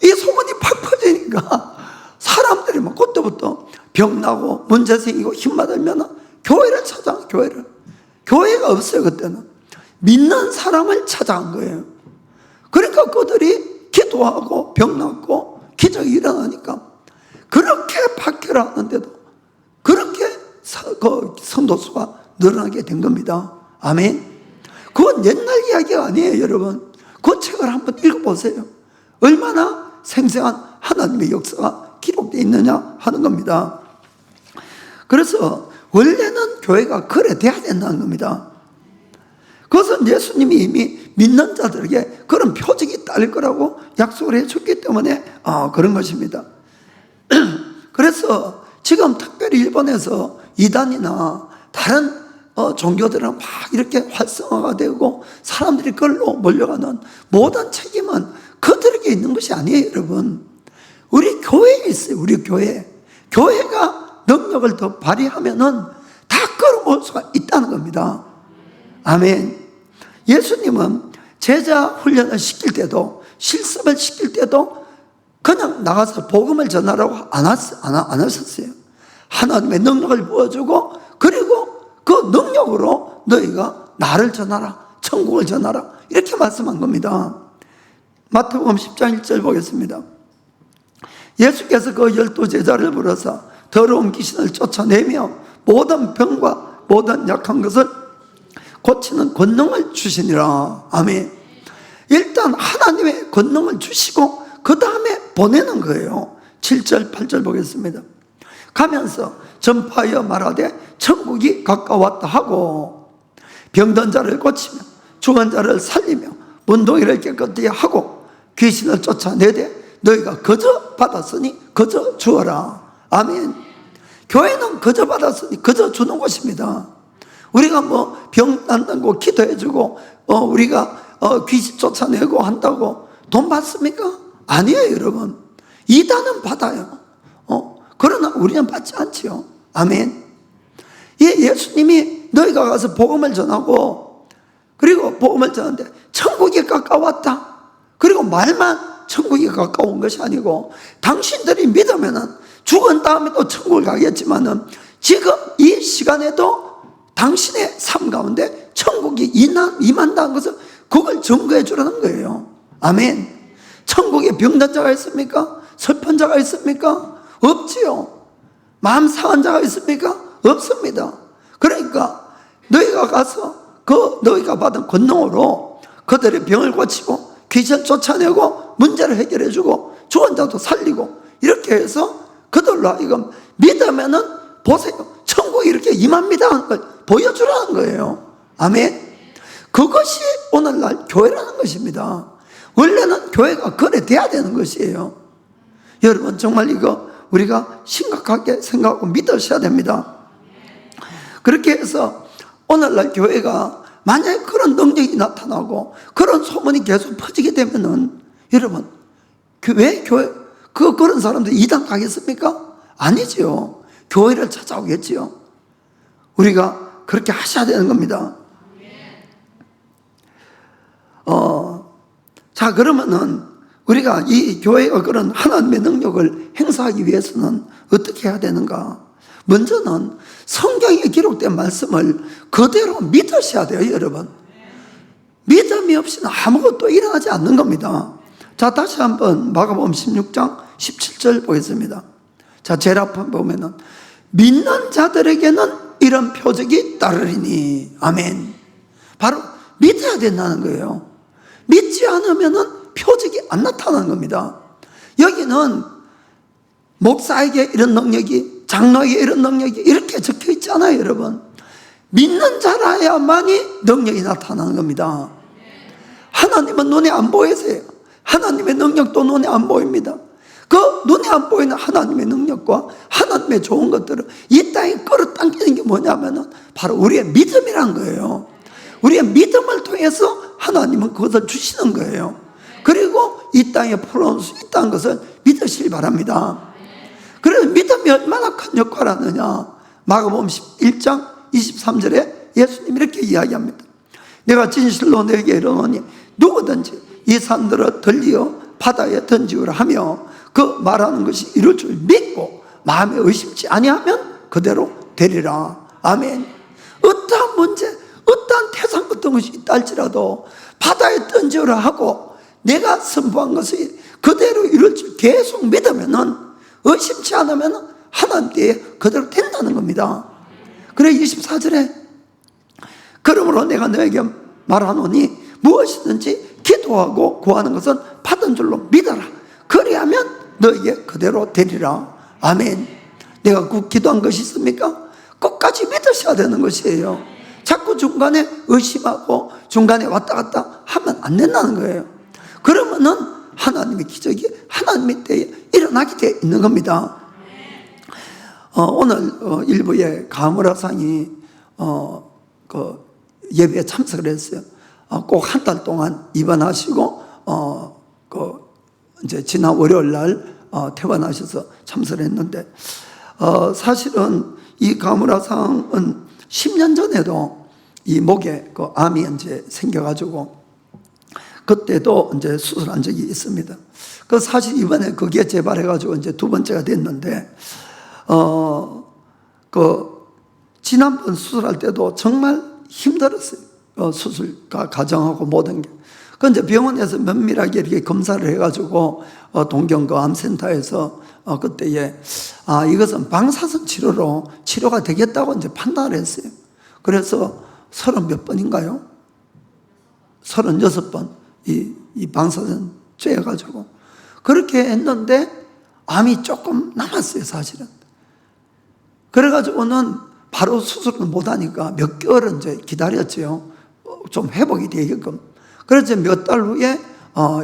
이 소문이 팍 퍼지니까 사람들이 막 그때부터 병 나고 문제 생기고 힘 받으면 교회를 찾아간 교회를. 교회가 없어요, 그때는. 믿는 사람을 찾아간 거예요. 그러니까 그들이 기도하고 병 낫고 기적이 일어나니까 그렇게 박해를 하는데도 그렇게 그 성도수가 늘어나게 된 겁니다. 아멘. 그건 옛날 이야기가 아니에요, 여러분. 그 책을 한번 읽어보세요. 얼마나 생생한 하나님의 역사가 기록되어 있느냐 하는 겁니다. 그래서 원래는 교회가 그래 돼야 된다는 겁니다. 그것은 예수님이 이미 믿는 자들에게 그런 표적이 따를 거라고 약속을 해줬기 때문에 그런 것입니다. 그래서 지금 특별히 일본에서 이단이나 다른 종교들은 막 이렇게 활성화가 되고 사람들이 그걸로 몰려가는 모든 책임은 그들에게 있는 것이 아니에요, 여러분. 우리 교회에 있어요. 우리 교회가 능력을 더 발휘하면은 다 끌어모을 수가 있다는 겁니다. 아멘. 예수님은 제자 훈련을 시킬 때도, 실습을 시킬 때도 그냥 나가서 복음을 전하라고 안 하셨어요. 하나님의 능력을 부어주고, 그리고 그 능력으로 너희가 나를 전하라, 천국을 전하라, 이렇게 말씀한 겁니다. 마태복음 10장 1절 보겠습니다. 예수께서 그 12제자를 불러서 더러운 귀신을 쫓아내며 모든 병과 모든 약한 것을 고치는 권능을 주시니라. 아멘. 일단 하나님의 권능을 주시고 그 다음에 보내는 거예요. 7절 8절 보겠습니다. 가면서 전파하여 말하되 천국이 가까웠다 하고 병든 자를 고치며 죽은 자를 살리며 문둥이를 깨끗하게 하고 귀신을 쫓아내되 너희가 거저 받았으니 거저 주어라. 아멘. 교회는 거저 받았으니 거저 주는 곳입니다. 우리가 뭐 병 낫는다고 기도해주고 우리가 귀신 쫓아내고 한다고 돈 받습니까? 아니에요, 여러분. 이단은 받아요. 그러나 우리는 받지 않지요. 아멘. 예수님이 너희가 가서 복음을 전하고, 그리고 복음을 전하는데 천국이 가까웠다, 그리고 말만 천국이 가까운 것이 아니고 당신들이 믿으면은 죽은 다음에도 천국을 가겠지만은 지금 이 시간에도 당신의 삶 가운데 천국이 임한다는 것을 그걸 증거해 주라는 거예요. 아멘. 천국에 병든 자가 있습니까? 슬픈 자가 있습니까? 없지요. 마음 상한 자가 있습니까? 없습니다. 그러니까 너희가 가서 너희가 받은 권능으로 그들의 병을 고치고 귀신 쫓아내고 문제를 해결해 주고 죽은 자도 살리고 이렇게 해서 그들로 하여금 믿으면은 보세요, 천국이 이렇게 임합니다 하는 걸 보여주라는 거예요. 아멘. 그것이 오늘날 교회라는 것입니다. 원래는 교회가 그래 돼야 되는 것이에요. 여러분, 정말 이거 우리가 심각하게 생각하고 믿으셔야 됩니다. 그렇게 해서 오늘날 교회가 만약에 그런 능력이 나타나고 그런 소문이 계속 퍼지게 되면은 여러분, 왜 그런 사람들이 이단 가겠습니까? 아니지요. 교회를 찾아오겠지요. 우리가 그렇게 하셔야 되는 겁니다. 자, 그러면은 우리가 이 교회가 그런 하나님의 능력을 행사하기 위해서는 어떻게 해야 되는가? 먼저는 성경에 기록된 말씀을 그대로 믿으셔야 돼요, 여러분. 믿음이 없이는 아무것도 일어나지 않는 겁니다. 자, 다시 한번 마가복음 16장 17절 보겠습니다. 자, 제일 앞에 보면은 믿는 자들에게는 이런 표적이 따르리니. 아멘. 바로 믿어야 된다는 거예요. 믿지 않으면은 표적이 안 나타나는 겁니다. 여기는 목사에게 이런 능력이, 장로에게 이런 능력이 이렇게 적혀 있잖아요, 여러분. 믿는 자라야만이 능력이 나타나는 겁니다. 하나님은 눈에 안 보이세요. 하나님의 능력도 눈에 안 보입니다. 그 눈에 안 보이는 하나님의 능력과 하나님의 좋은 것들을 이 땅에 끌어당기는 게 뭐냐면은 바로 우리의 믿음이란 거예요. 우리의 믿음을 통해서 하나님은 그것을 주시는 거예요. 그리고 이 땅에 풀어놓을 수 있다는 것을 믿으시기 바랍니다. 그래서 믿음이 얼마나 큰 역할을 하느냐. 마가복음 1장 23절에 예수님이 이렇게 이야기합니다. 내가 진실로 너에게 이르노니 누구든지 이 산들을 들리어 바다에 던지우라 하며 그 말하는 것이 이룰 줄 믿고 마음에 의심치 아니하면 그대로 되리라. 아멘. 어떠한 문제, 어떠한 태산 같은 것이 있다 할지라도 바다에 던지우라 하고 내가 선포한 것이 그대로 이룰 줄 계속 믿으면은, 의심치 않으면 하나님께 그대로 된다는 겁니다. 그래 24절에 그러므로 내가 너에게 말하노니 무엇이든지 기도하고 구하는 것은 받은 줄로 믿어라. 그리하면 너에게 그대로 되리라. 아멘. 내가 기도한 것이 있습니까? 끝까지 믿으셔야 되는 것이에요. 자꾸 중간에 의심하고 중간에 왔다 갔다 하면 안 된다는 거예요. 그러면은 하나님의 기적이 하나님의 때에 일어나게 되어 있는 겁니다. 오늘 일부에 가무라상이 그 예배에 참석을 했어요. 꼭 한 달 동안 입원하시고 이제 지난 월요일 날 퇴원하셔서 참석을 했는데, 사실은 이 가무라상은 10년 전에도 이 목에 그 암이 이제 생겨가지고 그때도 이제 수술한 적이 있습니다. 그 사실 이번에 그게 재발해가지고 이제 두 번째가 됐는데, 지난번 수술할 때도 정말 힘들었어요. 수술과 과정하고 모든 게. 그 이제 병원에서 면밀하게 이렇게 검사를 해가지고 동경 암센터에서 그때에 이것은 방사선 치료로 치료가 되겠다고 이제 판단을 했어요. 그래서 30몇 번인가요? 36번 이 방사선 쬐가지고 그렇게 했는데 암이 조금 남았어요, 사실은. 그래가지고는 바로 수술을 못하니까 몇 개월은 이제 기다렸죠. 좀 회복이 되게끔. 그래서 몇 달 후에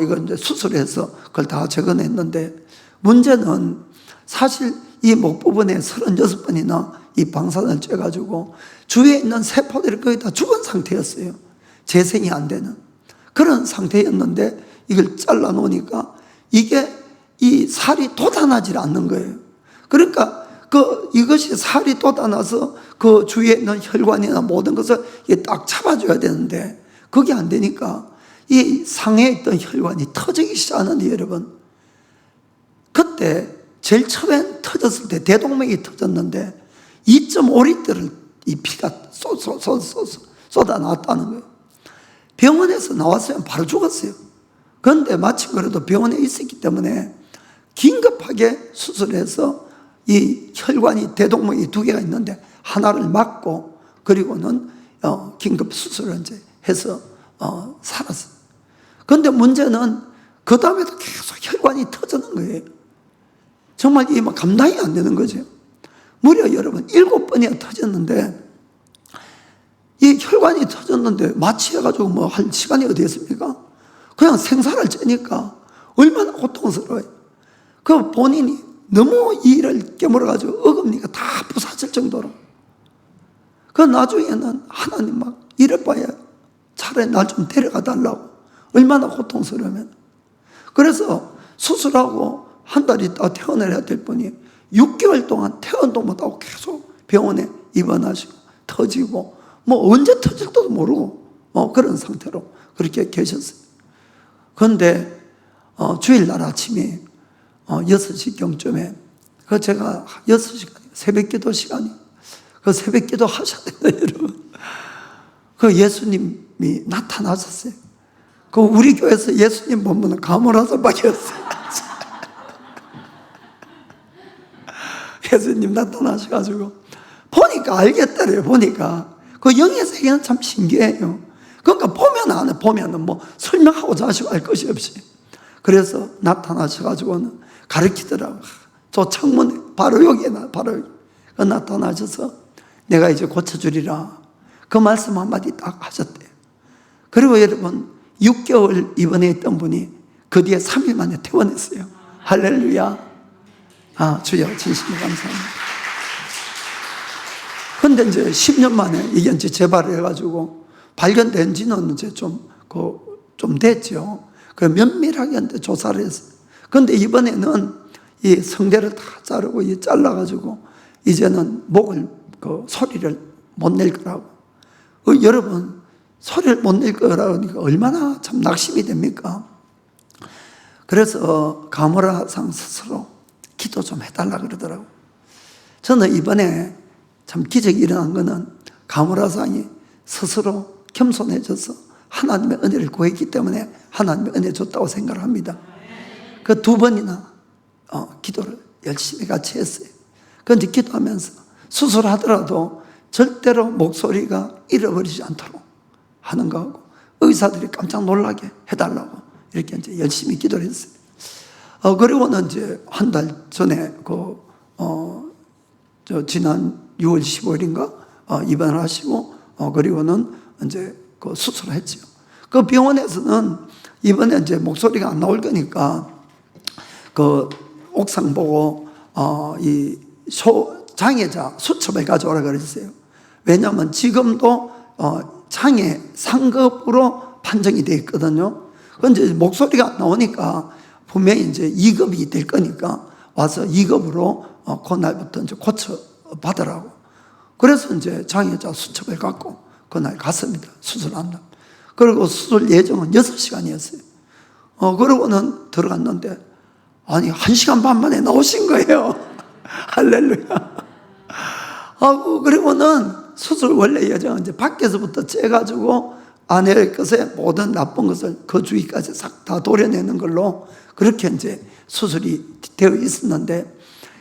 이걸 이제 수술해서 그걸 다 재건했는데, 문제는 사실 이 목 부분에 36번이나 이 방사선을 쬐가지고 주위에 있는 세포들이 거의 다 죽은 상태였어요. 재생이 안 되는 그런 상태였는데, 이걸 잘라 놓으니까 이게 이 살이 돋아나질 않는 거예요. 그러니까 이것이 살이 돋아나서 그 주위에 있는 혈관이나 모든 것을 딱 잡아줘야 되는데 그게 안 되니까 이 상에 있던 혈관이 터지기 시작하는데, 여러분, 그때 제일 처음에 터졌을 때 대동맥이 터졌는데 2.5리터를 이 피가 쏟아 나왔다는 거예요. 병원에서 나왔으면 바로 죽었어요. 그런데 마침 그래도 병원에 있었기 때문에 긴급하게 수술해서 이 혈관이 대동맥이 2개가 있는데 하나를 막고, 그리고는 긴급 수술을 이제 해서 살았어요. 그런데 문제는 그 다음에도 계속 혈관이 터지는 거예요. 정말 이 감당이 안 되는 거죠. 무려 여러분 7번이나 터졌는데, 이 혈관이 터졌는데 마취해가지고 뭐 할 시간이 어디 있습니까? 그냥 생사를 째니까 얼마나 고통스러워요. 그 본인이 너무 이 일을 깨물어가지고 어금니가 다 부사질 정도로. 그 나중에는 하나님 막 이럴 바에 차라리 날 좀 데려가 달라고. 얼마나 고통스러우면. 그래서 수술하고 한 달 있다가 퇴원을 해야 될 분이 6개월 동안 퇴원도 못하고 계속 병원에 입원하시고 터지고 뭐 언제 터질지도 모르고 그런 상태로 그렇게 계셨어요. 그런데 주일날 아침에 6시경쯤에 제가 6시간 새벽기도 시간이 새벽기도 하셔야 된다, 여러분. 예수님이 나타나셨어요. 우리 교회에서 예수님 보면 가물어서밖에 없어요. 예수님 나타나셔가지고 보니까 알겠더래요. 보니까 영의 세계는 참 신기해요. 그러니까 보면 안 해. 보면은 뭐 설명하고 자시고 할 것이 없이. 그래서 나타나셔가지고는 가르치더라고. 저 창문에 바로 여기에 바로 여기 나타나셔서 내가 이제 고쳐주리라. 그 말씀 한마디 딱 하셨대요. 그리고 여러분 6개월 입원해 있던 분이 그 뒤에 3일 만에 퇴원했어요. 할렐루야. 주여 진심으로 감사합니다. 근데 이제 10년 만에 이게 이제 재발을 해가지고 발견된 지는 이제 좀 됐죠. 면밀하게 조사를 했어요. 근데 이번에는 이 성대를 다 자르고 잘라가지고 이제는 목을 소리를 못 낼 거라고. 여러분, 소리를 못 낼 거라니까 얼마나 참 낙심이 됩니까? 그래서 가모라상 스스로 기도 좀 해달라 그러더라고. 저는 이번에 참 기적이 일어난 거는 가모라상이 스스로 겸손해져서 하나님의 은혜를 구했기 때문에 하나님의 은혜 줬다고 생각을 합니다. 그 2번이나 기도를 열심히 같이 했어요. 그런데 기도하면서 수술하더라도 절대로 목소리가 잃어버리지 않도록 하는 거하고, 의사들이 깜짝 놀라게 해달라고 이렇게 이제 열심히 기도를 했어요. 그리고는 이제 한 달 전에 지난 6월 15일인가 입원을 하시고 그리고는 이제 그 수술을 했죠. 그 병원에서는 이번에 이제 목소리가 안 나올 거니까 그 옥상 보고 이 장애자 수첩을 가져오라 그랬어요. 왜냐하면 지금도 장애 상급으로 판정이 되어 있거든요. 그런데 목소리가 안 나오니까 분명히 이제 2급이 될 거니까 와서 2급으로 그날부터 이제 고쳐 받으라고. 그래서 이제 장애자 수첩을 갖고 그날 갔습니다. 수술한다. 그리고 수술 예정은 6시간이었어요. 그러고는 들어갔는데, 아니, 1시간 반 만에 나오신 거예요. 할렐루야. 그리고는 수술 원래 예정은 이제 밖에서부터 째가지고 안에 것에 모든 나쁜 것을 그 주위까지 싹 다 도려내는 걸로 그렇게 이제 수술이 되어 있었는데,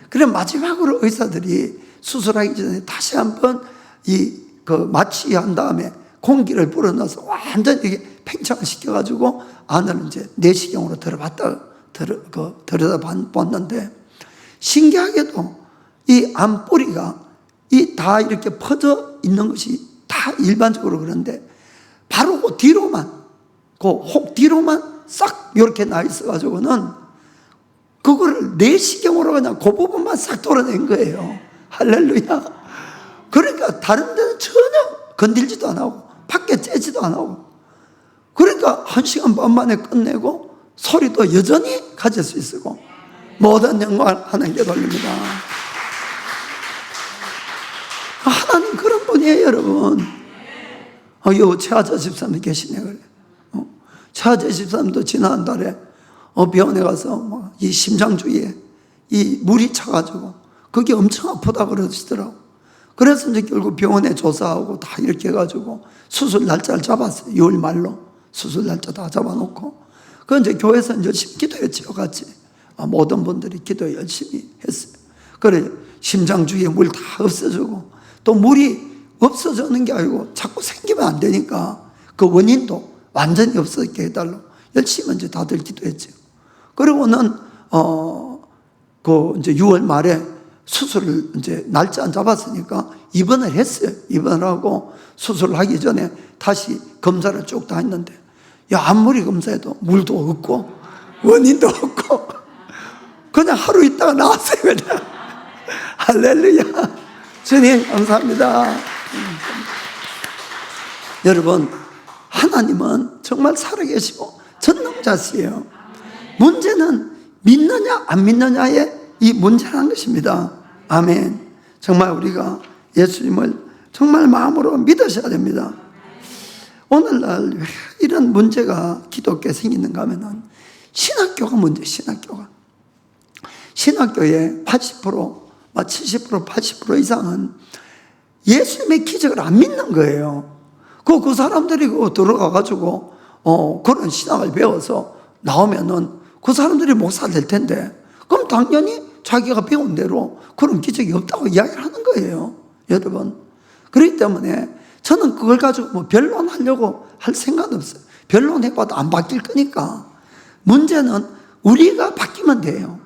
그래 마지막으로 의사들이 수술하기 전에 다시 한번 마취한 다음에 공기를 불어넣어서 완전히 이게 팽창을 시켜가지고 안을 이제 내시경으로 들여다봤는데, 신기하게도 이 안뿌리가 다 이렇게 퍼져 있는 것이 다 일반적으로 그런데 바로 그 뒤로만, 그 혹 뒤로만 싹 이렇게 나 있어가지고는 그거를 내시경으로 그냥 그 부분만 싹 돌아낸 거예요. 할렐루야. 그러니까 다른 데는 전혀 건들지도 안 하고 밖에 째지도 안 하고, 그러니까 1시간 반 만에 끝내고 소리도 여전히 가질 수 있고 모든 영광을 하나님께 돌립니다. 하나님 그런 분이에요, 여러분. 최하자 집사님 계시네, 그래. 최하자 집사님도 지난달에 병원에 가서 이 심장 주위에 이 물이 차가지고 그게 엄청 아프다 그러시더라고. 그래서 이제 결국 병원에 조사하고 다 이렇게 해가지고 수술 날짜를 잡았어요. 6월 말로 수술 날짜 다 잡아놓고. 그 이제 교회에서 열심히 기도했죠, 같이. 모든 분들이 기도 열심히 했어요. 그래, 심장 주위에 물 다 없어지고, 또 물이 없어지는 게 아니고 자꾸 생기면 안 되니까 그 원인도 완전히 없어지게 해달라고 열심히 이제 다들 기도했죠. 그리고는 이제 6월 말에 수술을 이제 날짜 안 잡았으니까 입원을 했어요. 입원을 하고 수술을 하기 전에 다시 검사를 쭉 다 했는데, 아무리 검사해도 물도 없고 원인도 없고 그냥 하루 있다가 나왔어요, 그냥. 할렐루야. 주님 감사합니다. 여러분, 하나님은 정말 살아계시고 전능자시에요. 문제는 믿느냐 안 믿느냐의 이 문제라는 것입니다. 아멘. 정말 우리가 예수님을 정말 마음으로 믿으셔야 됩니다. 오늘날 왜 이런 문제가 기독교에 생기는가 하면은 신학교가 문제, 신학교의 80%, 70%, 80% 이상은 예수님의 기적을 안 믿는 거예요. 그 사람들이 들어가가지고, 그런 신학을 배워서 나오면은 그 사람들이 목사 될 텐데, 그럼 당연히 자기가 배운 대로 그런 기적이 없다고 이야기를 하는 거예요. 여러분. 그렇기 때문에 저는 그걸 가지고 변론하려고 할 생각은 없어요. 변론해봐도 안 바뀔 거니까. 문제는 우리가 바뀌면 돼요.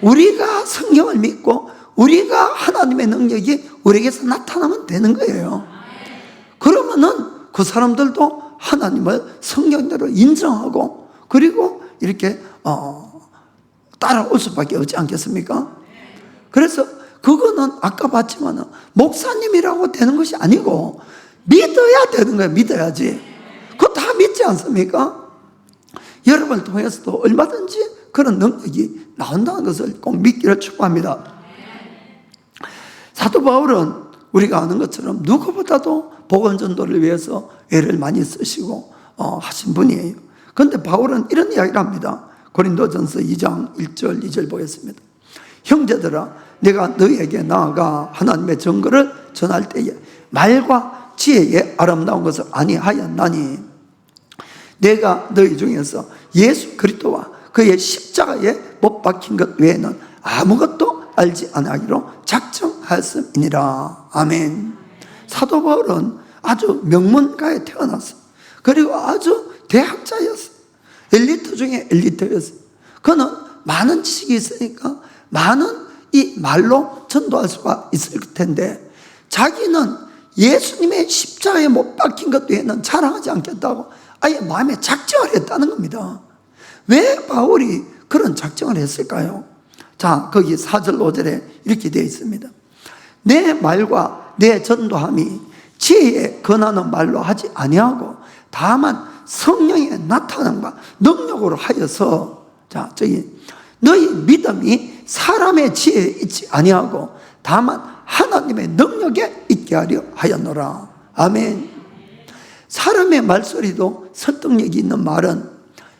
우리가 성경을 믿고 우리가 하나님의 능력이 우리에게서 나타나면 되는 거예요. 그러면은 그 사람들도 하나님을 성경대로 인정하고 그리고 이렇게 따라올 수밖에 없지 않겠습니까? 그래서 그거는 아까 봤지만은 목사님이라고 되는 것이 아니고 믿어야 되는 거예요. 믿어야지. 그거 다 믿지 않습니까? 여러분을 통해서도 얼마든지 그런 능력이 나온다는 것을 꼭 믿기를 축복합니다. 사도 바울은 우리가 아는 것처럼 누구보다도 복음 전도를 위해서 애를 많이 쓰시고 하신 분이에요. 그런데 바울은 이런 이야기를 합니다. 고린도전서 2장 1절 2절 보겠습니다. 형제들아, 내가 너희에게 나아가 하나님의 증거를 전할 때에 말과 지혜의 아름다운 것을 아니하였나니 내가 너희 중에서 예수 그리스도와 그의 십자가에 못 박힌 것 외에는 아무것도 알지 아니하기로 작정하였음이니라. 아멘. 사도 바울은 아주 명문가에 태어났어. 그리고 아주 대학자였어. 엘리트 중에 엘리트였어. 그는 많은 지식이 있으니까 많은 이 말로 전도할 수가 있을 텐데 자기는 예수님의 십자가에 못 박힌 것 외에는 자랑하지 않겠다고 아예 마음에 작정을 했다는 겁니다. 왜 바울이 그런 작정을 했을까요? 자, 거기 4절 5절에 이렇게 되어 있습니다. 내 말과 내 전도함이 지혜에 권하는 말로 하지 아니하고 다만 성령의 나타남과 능력으로 하여서, 자, 너희 믿음이 사람의 지혜에 있지 아니하고 다만 하나님의 능력에 있게 하려 하였노라. 아멘. 사람의 말소리도 설득력이 있는 말은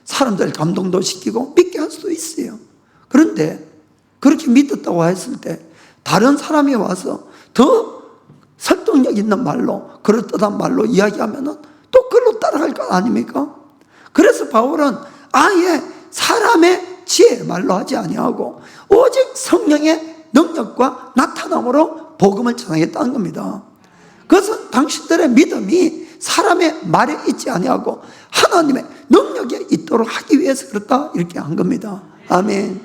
사람들 감동도 시키고 믿게 할 수도 있어요. 그런데 그렇게 믿었다고 했을 때 다른 사람이 와서 더 설득력 있는 말로, 그럴듯한 말로 이야기하면은 또 그걸로 따라갈 것 아닙니까? 그래서 바울은 아예 사람의 지혜의 말로 하지 아니하고 오직 성령의 능력과 나타남으로 복음을 전하겠다는 겁니다. 그것은 당신들의 믿음이 사람의 말에 있지 아니하고 하나님의 능력에 있도록 하기 위해서 그렇다, 이렇게 한 겁니다. 아멘.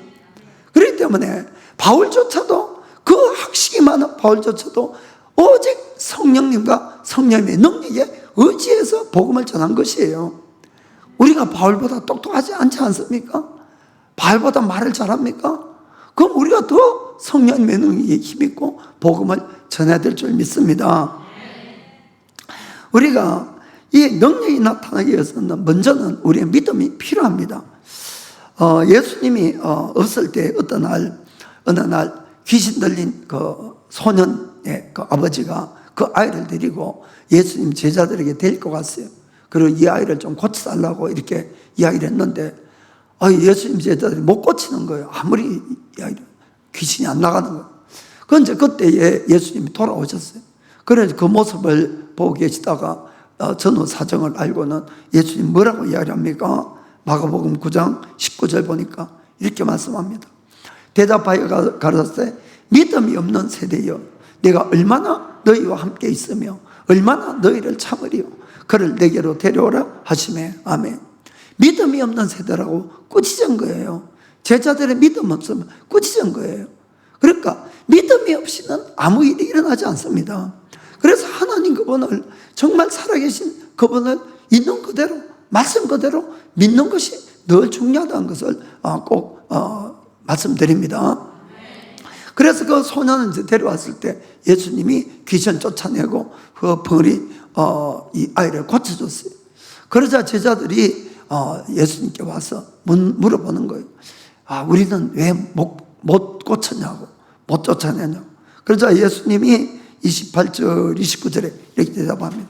그렇기 때문에 바울조차도, 그 학식이 많은 바울조차도 오직 성령님과 성령님의 능력에 의지해서 복음을 전한 것이에요. 우리가 바울보다 똑똑하지 않지 않습니까? 바울보다 말을 잘합니까? 그럼 우리가 더 성령님의 능력에 힘있고 복음을 전해야 될 줄 믿습니다. 우리가 이 능력이 나타나기 위해서는 먼저는 우리의 믿음이 필요합니다. 예수님이 없을 때 어느 날 귀신 들린 그 소년의 그 아버지가 그 아이를 데리고 예수님 제자들에게 데리고 갔어요. 그리고 이 아이를 좀 고쳐달라고 이렇게 이야기를 했는데 예수님 제자들이 못 고치는 거예요. 아무리 귀신이 안 나가는 거예요. 그런데 그때 예수님이 돌아오셨어요. 그래서 그 모습을 보고 계시다가 전후 사정을 알고는 예수님 뭐라고 이야기합니까? 마가복음 9장 19절 보니까 이렇게 말씀합니다. 대답하여 가라사대 믿음이 없는 세대여, 내가 얼마나 너희와 함께 있으며 얼마나 너희를 참으리요. 그를 내게로 데려오라 하시매. 아멘. 믿음이 없는 세대라고 꾸짖은 거예요. 제자들의 믿음 없으면 꾸짖은 거예요. 그러니까 믿음이 없이는 아무 일이 일어나지 않습니다. 그래서 하나님 그분을, 정말 살아계신 그분을 있는 그대로, 말씀 그대로 믿는 것이 늘 중요하다는 것을 꼭 말씀드립니다. 그래서 그 소년을 데려왔을 때 예수님이 귀신 쫓아내고 그 벙어리 이 아이를 고쳐줬어요. 그러자 제자들이 예수님께 와서 물어보는 거예요. 우리는 왜 못 고쳤냐고, 못 쫓아내냐고. 그러자 예수님이 28절 29절에 이렇게 대답합니다.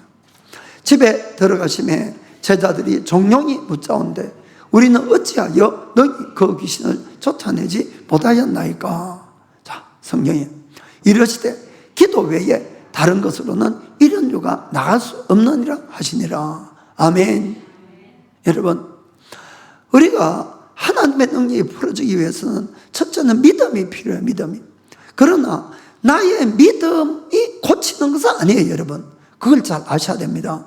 집에 들어가심에 제자들이 종용이 묻자온데 우리는 어찌하여 너희 그 귀신을 쫓아내지 못하였나이까. 자, 성경에 이르시되 기도 외에 다른 것으로는 이런 유가 나갈 수 없느니라 하시니라. 아멘. 여러분, 우리가 하나님의 능력이 풀어지기 위해서는 첫째는 믿음이 필요해요. 믿음이. 그러나 나의 믿음이 고치는 것은 아니에요. 여러분, 그걸 잘 아셔야 됩니다.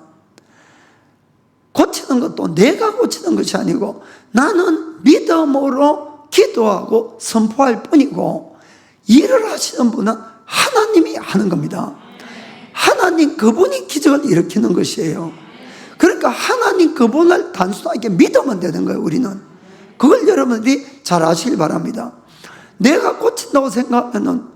고치는 것도 내가 고치는 것이 아니고 나는 믿음으로 기도하고 선포할 뿐이고, 일을 하시는 분은 하나님이 하는 겁니다. 하나님 그분이 기적을 일으키는 것이에요. 그러니까 하나님 그분을 단순하게 믿으면 되는 거예요. 우리는 그걸 여러분들이 잘 아시길 바랍니다. 내가 고친다고 생각하면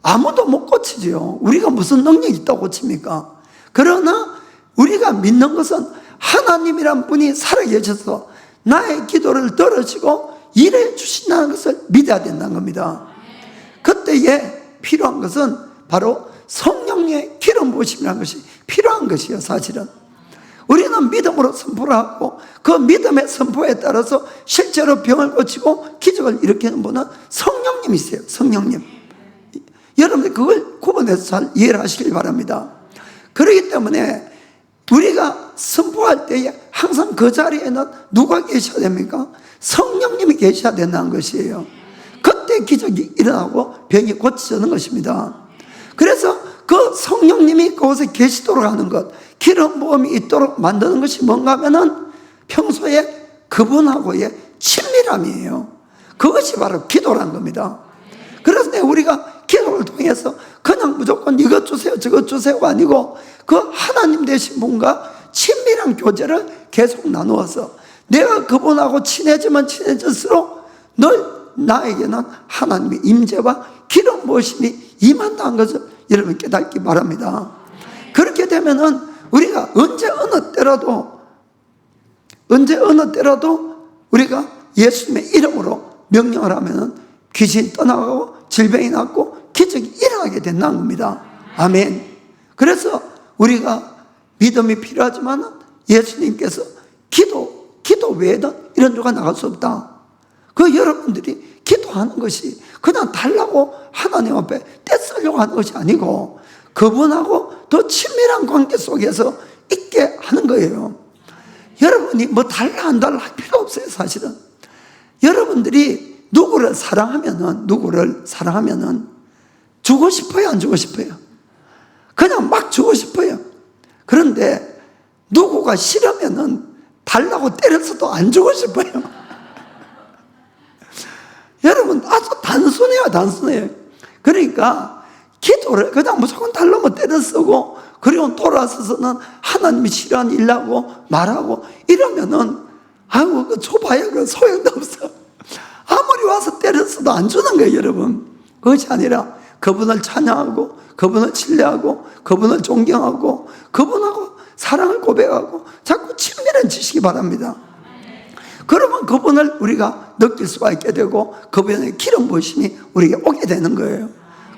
아무도 못 고치죠. 우리가 무슨 능력이 있다고 고칩니까? 그러나 우리가 믿는 것은 하나님이란 분이 살아계셔서 나의 기도를 들으시고 일해 주신다는 것을 믿어야 된다는 겁니다. 그때에 필요한 것은 바로 성령의 기름 부으심이라는 것이 필요한 것이에요. 사실은 우리는 믿음으로 선포를 하고 그 믿음의 선포에 따라서 실제로 병을 고치고 기적을 일으키는 분은 성령님이세요. 성령님. 여러분들 그걸 구분해서 잘 이해를 하시길 바랍니다. 그렇기 때문에 우리가 선포할 때에 항상 그 자리에는 누가 계셔야 됩니까? 성령님이 계셔야 된다는 것이에요. 그때 기적이 일어나고 병이 고쳐지는 것입니다. 그래서 그 성령님이 그곳에 계시도록 하는 것, 기름 부음이 있도록 만드는 것이 뭔가 하면은 평소에 그분하고의 친밀함이에요. 그것이 바로 기도란 겁니다. 그래서 우리가 기도를 통해서 그냥 무조건 이것 주세요 저것 주세요가 아니고 그 하나님 되신 분과 친밀한 교제를 계속 나누어서 내가 그분하고 친해지면 친해질수록 늘 나에게는 하나님의 임재와 기름 부으심이 임한다는 것을 여러분 깨닫기 바랍니다. 그렇게 되면은 우리가 언제 어느 때라도 우리가 예수님의 이름으로 명령을 하면은 귀신 떠나가고 질병이 낫고 기적이 일어나게 된다는 겁니다. 아멘. 그래서 우리가 믿음이 필요하지만 예수님께서 기도 외에는 이런 조가 나갈 수 없다. 그 여러분들이 기도하는 것이 그냥 달라고 하나님 앞에 떼쓰려고 하는 것이 아니고 그분하고 더 친밀한 관계 속에서 있게 하는 거예요. 여러분이 뭐 달라 안 달라 할 필요 없어요. 사실은 여러분들이 누구를 사랑하면은 주고 싶어요 안 주고 싶어요? 그냥 막 주고 싶어요. 그런데 누구가 싫으면은 달라고 때려서도 안 주고 싶어요. 여러분 아주 단순해요. 그러니까 기도를 그냥 무조건 달라고 때려 쓰고 그리고 돌아서서는 하나님이 싫어하는 일하고 말하고 이러면은 아이고 그 줘봐야 그 소용도 없어. 아무리 와서 때려 써도 안 주는 거예요. 여러분 그것이 아니라 그분을 찬양하고 그분을 신뢰하고 그분을 존경하고 그분하고 사랑을 고백하고 자꾸 친밀해지시기 바랍니다. 그러면 그분을 우리가 느낄 수가 있게 되고 그분의 기름 부으심이 우리에게 오게 되는 거예요.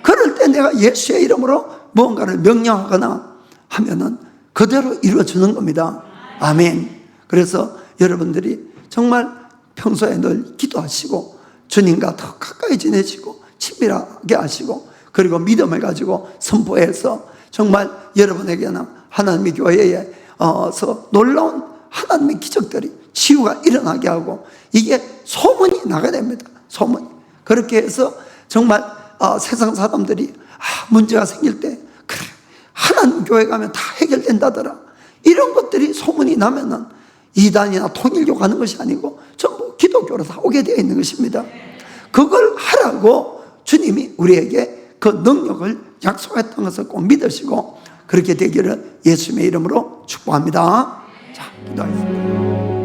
그럴 때 내가 예수의 이름으로 무언가를 명령하거나 하면은 그대로 이루어지는 겁니다. 아멘. 그래서 여러분들이 정말 평소에 늘 기도하시고 주님과 더 가까이 지내시고 친밀하게 하시고 그리고 믿음을 가지고 선포해서 정말 여러분에게는 하나님의 교회에서 놀라운 하나님의 기적들이 치유가 일어나게 하고 이게 소문이 나가야 됩니다. 소문이. 그렇게 해서 정말 세상 사람들이 문제가 생길 때 그래 하나님 교회 가면 다 해결된다더라. 이런 것들이 소문이 나면은 이단이나 통일교 가는 것이 아니고 전부 기독교로 다 오게 되어 있는 것입니다. 그걸 하라고 주님이 우리에게 그 능력을 약속했던 것을 꼭 믿으시고 그렇게 되기를 예수님의 이름으로 축복합니다. 자, 기도하겠습니다.